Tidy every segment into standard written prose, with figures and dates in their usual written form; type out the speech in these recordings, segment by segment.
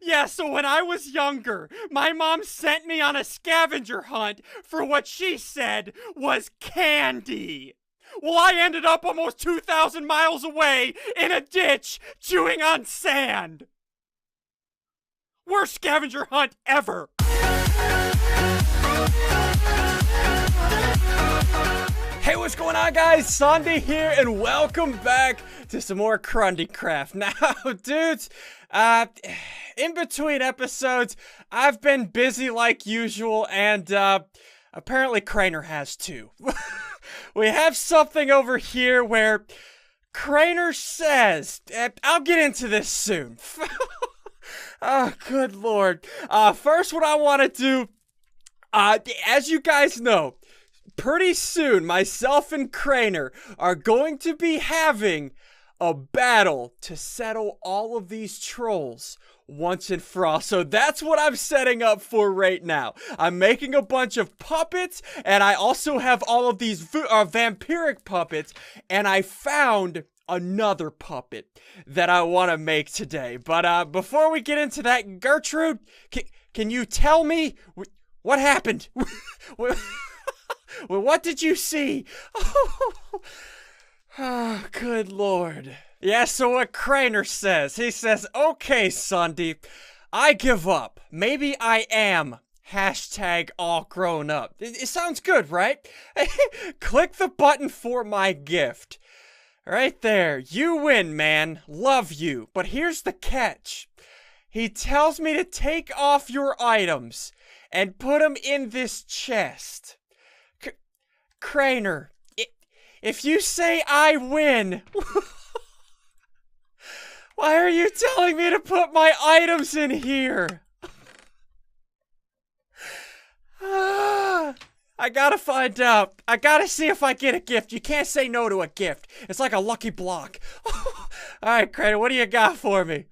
Yeah, so when I was younger, my mom sent me on a scavenger hunt for what she said was candy. Well, I ended up almost 2,000 miles away in a ditch chewing on sand. Worst scavenger hunt ever. Hey, what's going on, guys? SSundee here, and welcome back to some more CrundeeCraft. Now, dudes, in between episodes, I've been busy like usual, and apparently Crainer has too. We have something over here where Crainer says, I'll get into this soon. Oh, good lord. First, what I want to do, as you guys know, pretty soon, myself and Crainer are going to be having a battle to settle all of these trolls once and for all. So that's what I'm setting up for right now. I'm making a bunch of puppets, and I also have all of these vampiric puppets, and I found another puppet that I want to make today. But before we get into that, Gertrude, can you tell me what happened? Well, what did you see? Oh, good lord. Yeah, so what Crainer says, he says, okay, SSundee, I give up. Maybe I am #all grown up. It sounds good, right? Click the button for my gift. Right there. You win, man. Love you. But here's the catch. He tells me to take off your items and put them in this chest. Crainer, if you say I win, why are you telling me to put my items in here? I gotta find out. I gotta see if I get a gift. You can't say no to a gift. It's like a lucky block. Alright, Crainer, what do you got for me?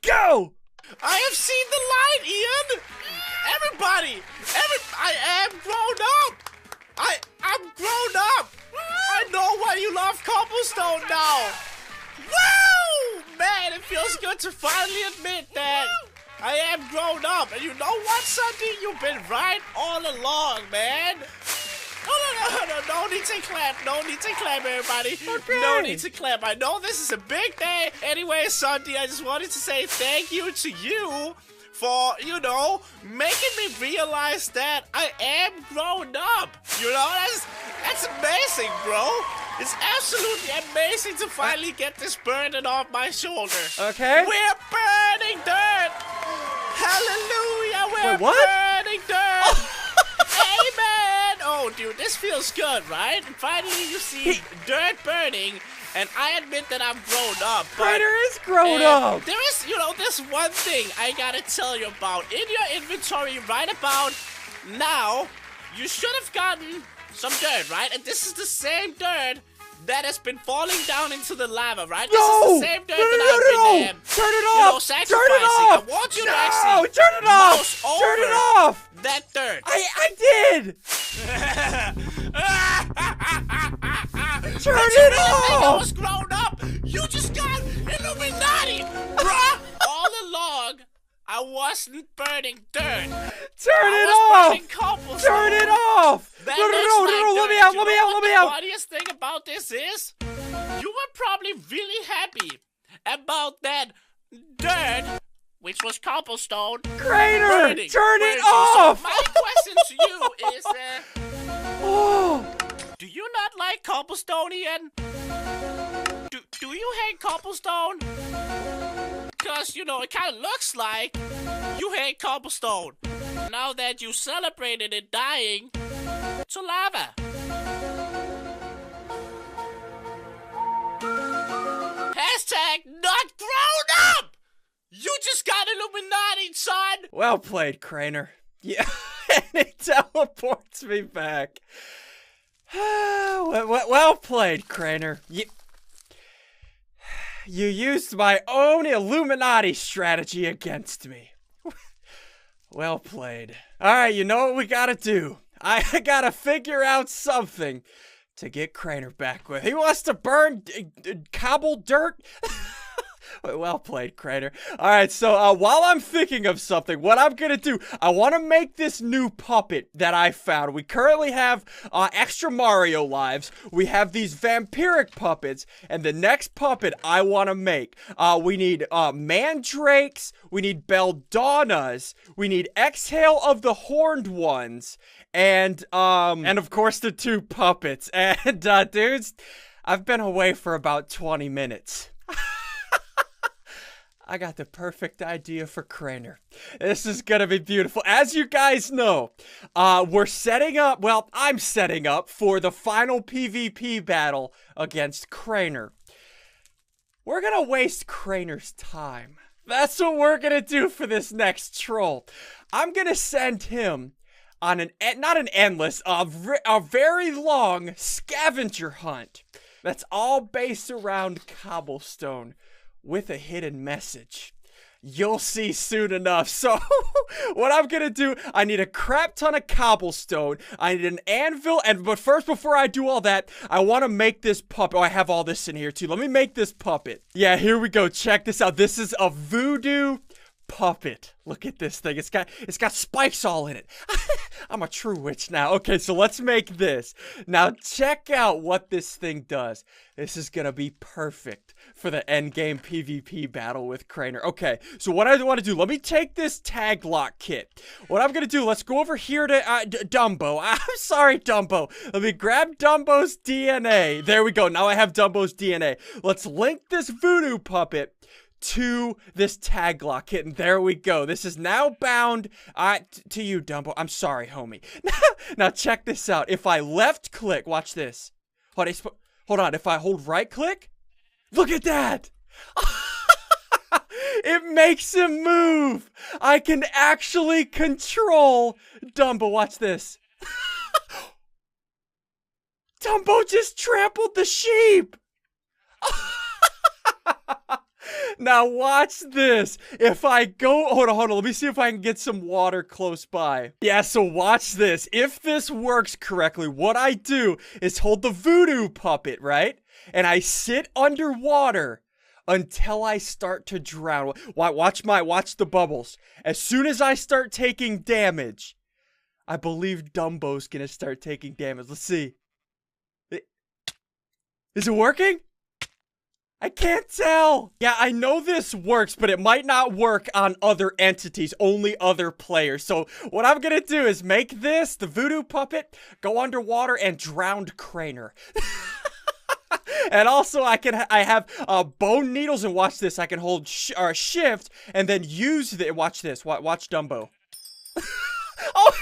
Go! I have seen the light, Ian! Everybody! I am grown up! I'm grown up! I know why you love cobblestone now! Woo! Man, it feels good to finally admit that I am grown up. And you know what, SSundee? You've been right all along, man. No need to clap. No need to clap, everybody. Okay. No need to clap. I know this is a big day. Anyway, SSundee, I just wanted to say thank you to you for, you know, making me realize that I am grown up. You know, that's amazing, bro. It's absolutely amazing to finally get this burden off my shoulders. Okay. We're burning dirt. Hallelujah, we're burning dirt. Amen. Oh, dude, this feels good, right? Finally, you see dirt burning. And I admit that I'm grown up. Crainer is grown up. There is, you know, there's one thing I gotta tell you about. In your inventory right about now, you should have gotten some dirt, right? And this is the same dirt that has been falling down into the lava, right? No! This is the same dirt that I've been, turn it off! You know, sacrificing. Turn it off! I want you to actually turn it off! mouse over Turn it off! that dirt. I did! Turn it off! I was grown up. You just got Illuminati, bruh. All along, I wasn't burning dirt. Turn it off! Burning cobblestone. Turn it off! No, let me out, let me out, let me out! The funniest thing about this is, you were probably really happy about that dirt, which was cobblestone. Crainer, turn it off! So my question to you is, do you not like cobblestone, Ian? Do you hate cobblestone? Because, you know, it kind of looks like you hate cobblestone. Now that you celebrated it dying to lava. Hashtag not grown up! You just got Illuminati, son! Well played, Crainer. Yeah, and it teleports me back. Well played, Crainer. You used my own Illuminati strategy against me. Well played. Alright, you know what we gotta do. I gotta figure out something to get Crainer back with. He wants to burn cobble dirt? Well played, Crainer. Alright, so while I'm thinking of something, what I'm gonna do, I want to make this new puppet that I found. We currently have extra Mario lives. We have these vampiric puppets, and the next puppet I want to make, we need mandrakes, we need belladonnas, we need exhale of the horned ones, and of course the two puppets. And dudes, I've been away for about 20 minutes. I got the perfect idea for Crainer. This is gonna be beautiful. As you guys know, we're setting up, well, I'm setting up for the final PvP battle against Crainer. We're gonna waste Crainer's time. That's what we're gonna do for this next troll. I'm gonna send him on not an endless, a very long scavenger hunt. That's all based around cobblestone, with a hidden message. You'll see soon enough. So, what I'm gonna do, I need a crap ton of cobblestone, I need an anvil, but first, before I do all that, I want to make this puppet. Oh, I have all this in here too. Let me make this puppet. Yeah, here we go. Check this out. This is a voodoo puppet. Look at this thing. It's got spikes all in it. I'm a true witch now. Okay, so let's make this. Now check out what this thing does. This is gonna be perfect for the endgame PvP battle with Crainer. Okay, so what I want to do, let me take this tag lock kit. What I'm gonna do, let's go over here to Dumbo. I'm sorry, Dumbo. Let me grab Dumbo's DNA. There we go. Now I have Dumbo's DNA. Let's link this voodoo puppet to this tag lock kit, and there we go. This is now bound to you, Dumbo. I'm sorry, homie. Now check this out. If I left click, watch this. Hold on. If I hold right click, look at that. It makes him move. I can actually control Dumbo. Watch this. Dumbo just trampled the sheep. Now watch this. If I go, hold on, let me see if I can get some water close by. Yeah, so watch this. If this works correctly, what I do is hold the voodoo puppet, right? And I sit underwater until I start to drown. Watch the bubbles. As soon as I start taking damage, I believe Dumbo's gonna start taking damage. Let's see. Is it working? I can't tell. Yeah, I know this works, but it might not work on other entities, only other players. So what I'm gonna do is make this, the voodoo puppet, go underwater and drown Crainer. And also I have bone needles, and watch this. I can hold shift and then use the, watch this. Watch Dumbo. Oh.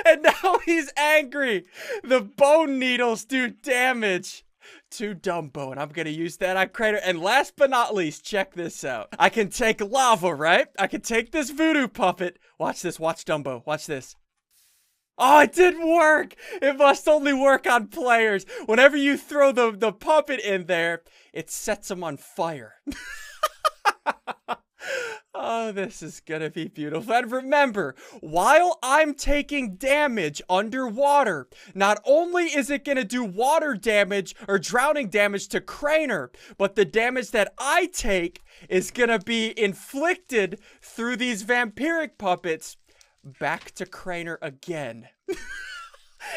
And now he's angry. The bone needles do damage to Dumbo, and I'm gonna use that on Crainer. And last but not least, check this out. I can take lava, right? I can take this voodoo puppet. Watch this. Watch Dumbo. Watch this. Oh, it didn't work. It must only work on players. Whenever you throw the puppet in there, it sets them on fire. Oh, this is gonna be beautiful. And remember, while I'm taking damage underwater, not only is it gonna do water damage or drowning damage to Crainer, but the damage that I take is gonna be inflicted through these vampiric puppets back to Crainer again.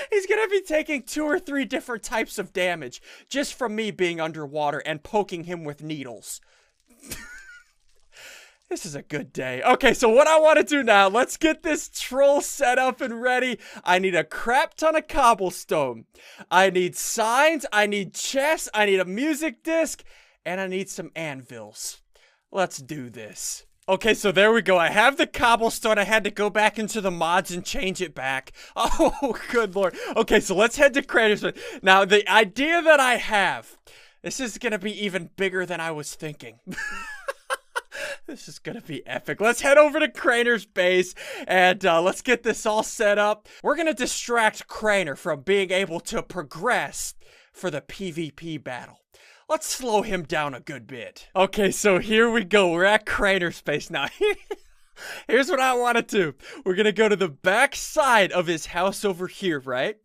He's gonna be taking 2 or 3 different types of damage just from me being underwater and poking him with needles. This is a good day. Okay, so what I want to do now, let's get this troll set up and ready. I need a crap ton of cobblestone. I need signs, I need chests, I need a music disc, and I need some anvils. Let's do this. Okay, so there we go. I have the cobblestone. I had to go back into the mods and change it back. Oh, good lord. Okay, so let's head to Crainers. Now, the idea that I have, this is going to be even bigger than I was thinking. This is gonna be epic. Let's head over to Crainer's base and let's get this all set up. We're gonna distract Crainer from being able to progress for the PvP battle. Let's slow him down a good bit. Okay, so here we go. We're at Crainer's base now. Here's what I want to do. We're gonna go to the back side of his house over here, right?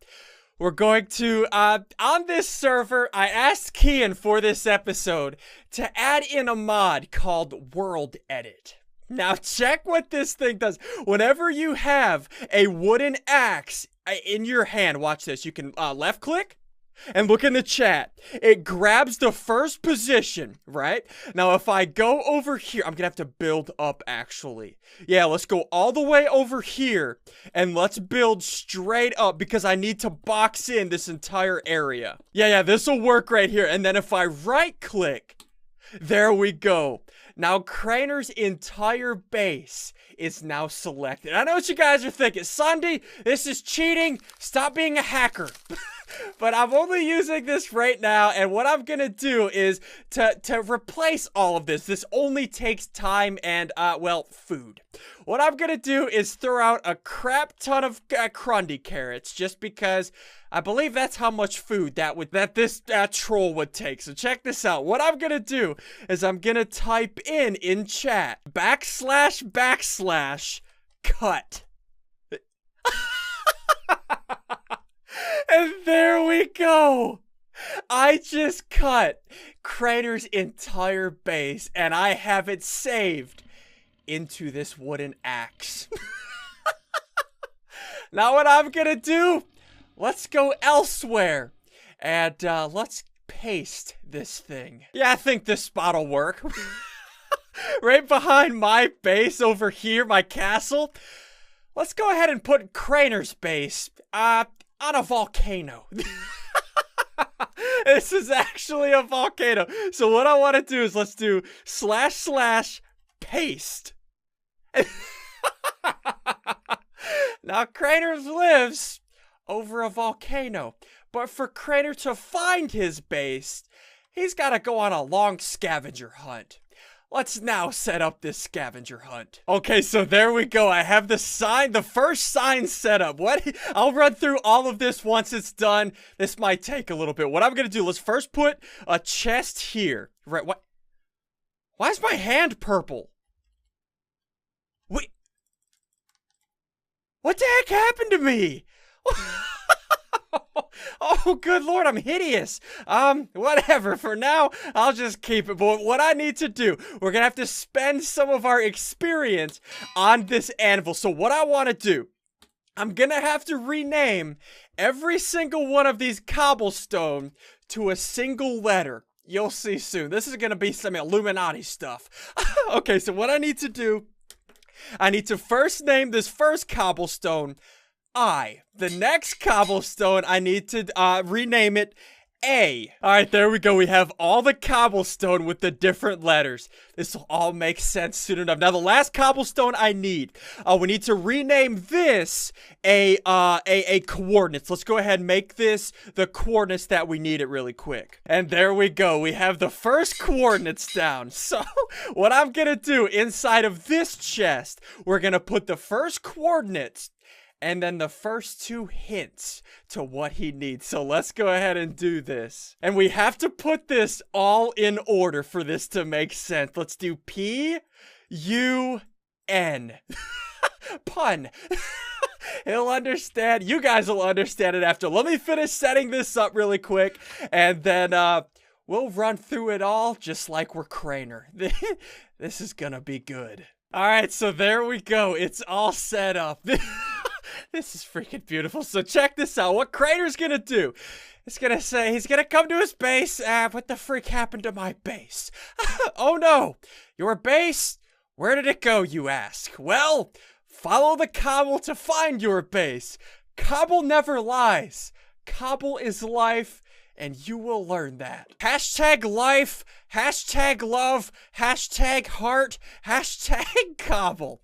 we're going to, on this server, I asked Kian for this episode to add in a mod called World Edit. Now check what this thing does. Whenever you have a wooden axe in your hand, watch this. You can left click and look in the chat. It grabs the first position, right? Now if I go over here, I'm gonna have to build up actually. Yeah, let's go all the way over here and let's build straight up because I need to box in this entire area. Yeah, this will work right here. And then if I right click, there we go. Now, Crainers' entire base is now selected. I know what you guys are thinking. SSundee, this is cheating. Stop being a hacker. But I'm only using this right now, and what I'm gonna do is to replace all of this. This only takes time and, well, food. What I'm gonna do is throw out a crap ton of CRUNDEE carrots, just because I believe that's how much food that this troll would take. So check this out. What I'm gonna do is I'm gonna type in chat // cut. And there we go. I just cut Crainers' entire base, and I have it saved into this wooden axe. Now what I'm gonna do, let's go elsewhere, and let's paste this thing. Yeah, I think this spot'll work. Right behind my base over here, my castle. Let's go ahead and put Crainers' base, on a volcano. This is actually a volcano. So what I want to do is let's do / paste. Now Crainers lives over a volcano, but for Crainer to find his base, he's got to go on a long scavenger hunt. Let's now set up this scavenger hunt. Okay, so there we go. I have the first sign set up. I'll run through all of this once it's done. This might take a little bit. What I'm gonna do, let's first put a chest here. Right, what? Why is my hand purple? Wait. What the heck happened to me? Oh, good Lord, I'm hideous. Whatever. For now, I'll just keep it. But what I need to do, we're gonna have to spend some of our experience on this anvil. So what I want to do, I'm gonna have to rename every single one of these cobblestone to a single letter. You'll see soon. This is gonna be some Illuminati stuff. Okay, so what I need to do, I need to first name this first cobblestone I. The next cobblestone, I need to rename it A. Alright, there we go. We have all the cobblestone with the different letters. This will all make sense soon enough. Now, the last cobblestone I need, we need to rename this a coordinates. Let's go ahead and make this the coordinates that we need it really quick. And there we go. We have the first coordinates down. So, what I'm gonna do inside of this chest, we're gonna put the first coordinates and then the first 2 hints to what he needs. So let's go ahead and do this. And we have to put this all in order for this to make sense. Let's do P-U-N. Pun. He'll understand. You guys will understand it after. Let me finish setting this up really quick. And then we'll run through it all just like we're Crainer. This is gonna be good. Alright, so there we go. It's all set up. This is freaking beautiful. So check this out. What Crainer's gonna do? He's gonna say, he's gonna come to his base. What the freak happened to my base? Oh no! Your base? Where did it go, you ask? Well, follow the cobble to find your base. Cobble never lies. Cobble is life, and you will learn that. Hashtag life, hashtag love, hashtag heart, hashtag cobble.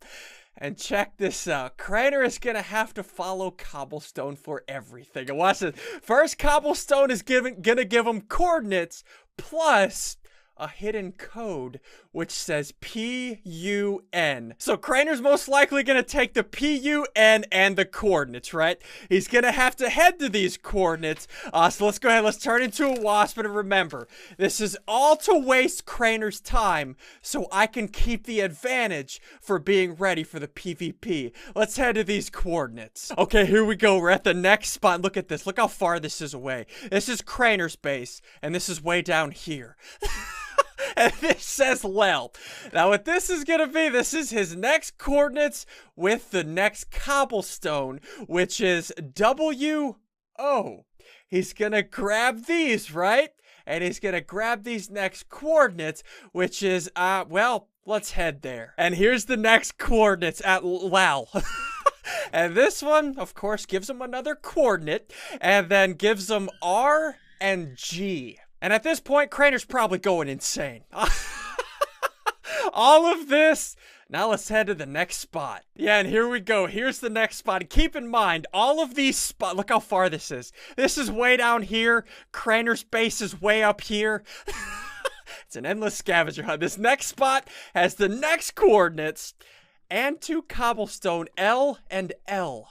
And check this out. Crainer is gonna have to follow cobblestone for everything. And watch this. First cobblestone is gonna give him coordinates plus a hidden code which says PUN. So Crainers most likely gonna take the PUN and the coordinates, right? He's gonna have to head to these coordinates. So let's go ahead, let's turn into a wasp. And remember, this is all to waste Crainers' time so I can keep the advantage for being ready for the PvP. Let's head to these coordinates. Okay, here we go. We're at the next spot. Look at this. Look how far this is away. This is Crainers' base, and this is way down here. And this says Lel. Now what this is gonna be, this is his next coordinates with the next cobblestone, which is WO. He's gonna grab these, right? And he's gonna grab these next coordinates, which is, well, let's head there. And here's the next coordinates at Lel. And this one, of course, gives him another coordinate, and then gives him R and G. And at this point, Crainers probably going insane. All of this. Now let's head to the next spot. Yeah, and here we go. Here's the next spot. Keep in mind, all of these spots, look how far this is. This is way down here. Crainers' base is way up here. It's an endless scavenger hunt. This next spot has the next coordinates and 2 cobblestone, L and L.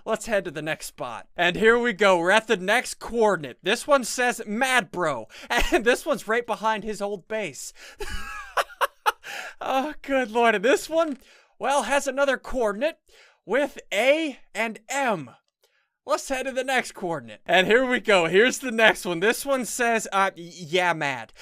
Let's head to the next spot. And here we go. We're at the next coordinate. This one says Mad Bro. And this one's right behind his old base. Oh, good lord. And this one, well, has another coordinate with A and M. Let's head to the next coordinate. And here we go. Here's the next one. This one says, yeah, mad.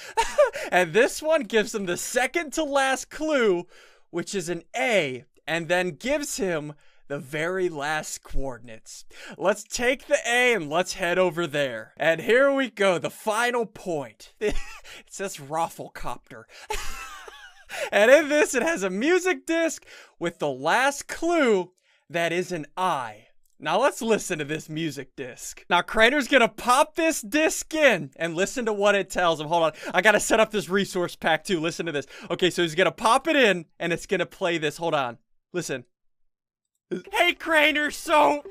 And this one gives him the second to last clue, which is an A, and then gives him the very last coordinates. Let's take the A and let's head over there. And here we go, the final point. It says Rafflecopter. And in this, it has a music disc with the last clue that is an I. Now let's listen to this music disc. Now Crainers gonna pop this disc in and listen to what it tells him. Hold on, I gotta set up this resource pack too. Listen to this. Okay, so he's gonna pop it in and it's gonna play this. Hold on, listen. Hey Crainers, so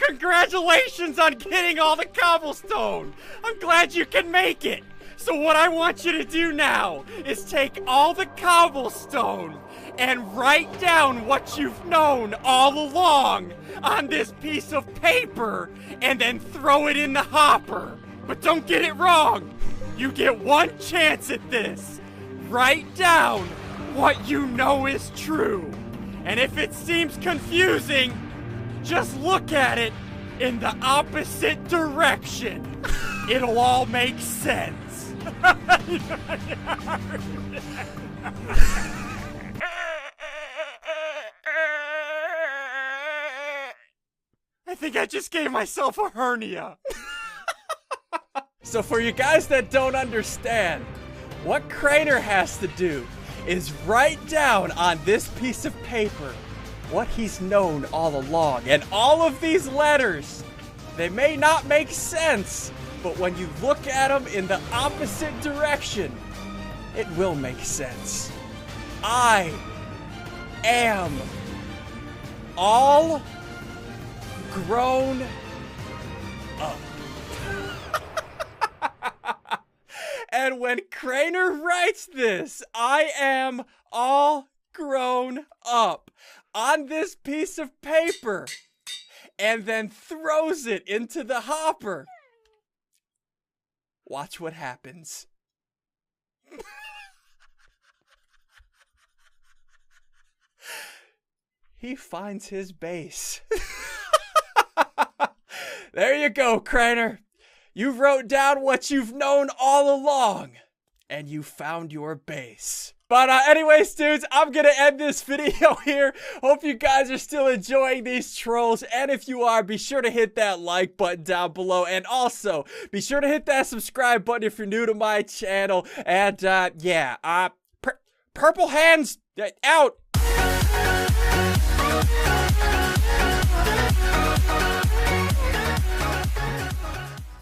congratulations on getting all the cobblestone. I'm glad you can make it. So what I want you to do now is take all the cobblestone and write down what you've known all along on this piece of paper and then throw it in the hopper. But don't get it wrong. You get one chance at this. Write down what you know is true. And if it seems confusing, just look at it in the opposite direction. It'll all make sense. I think I just gave myself a hernia. So for you guys that don't understand, what Crainer has to do is write down on this piece of paper what he's known all along. And all of these letters, they may not make sense, but when you look at them in the opposite direction, it will make sense. I am all grown up. And when Crainer writes this, I am all grown up, on this piece of paper, and then throws it into the hopper, watch what happens. He finds his base. There you go, Crainer. You wrote down what you've known all along, and you found your base. But anyways, dudes, I'm gonna end this video here. Hope you guys are still enjoying these trolls, and if you are, be sure to hit that like button down below, and also be sure to hit that subscribe button if you're new to my channel. And yeah, Purple Hands out.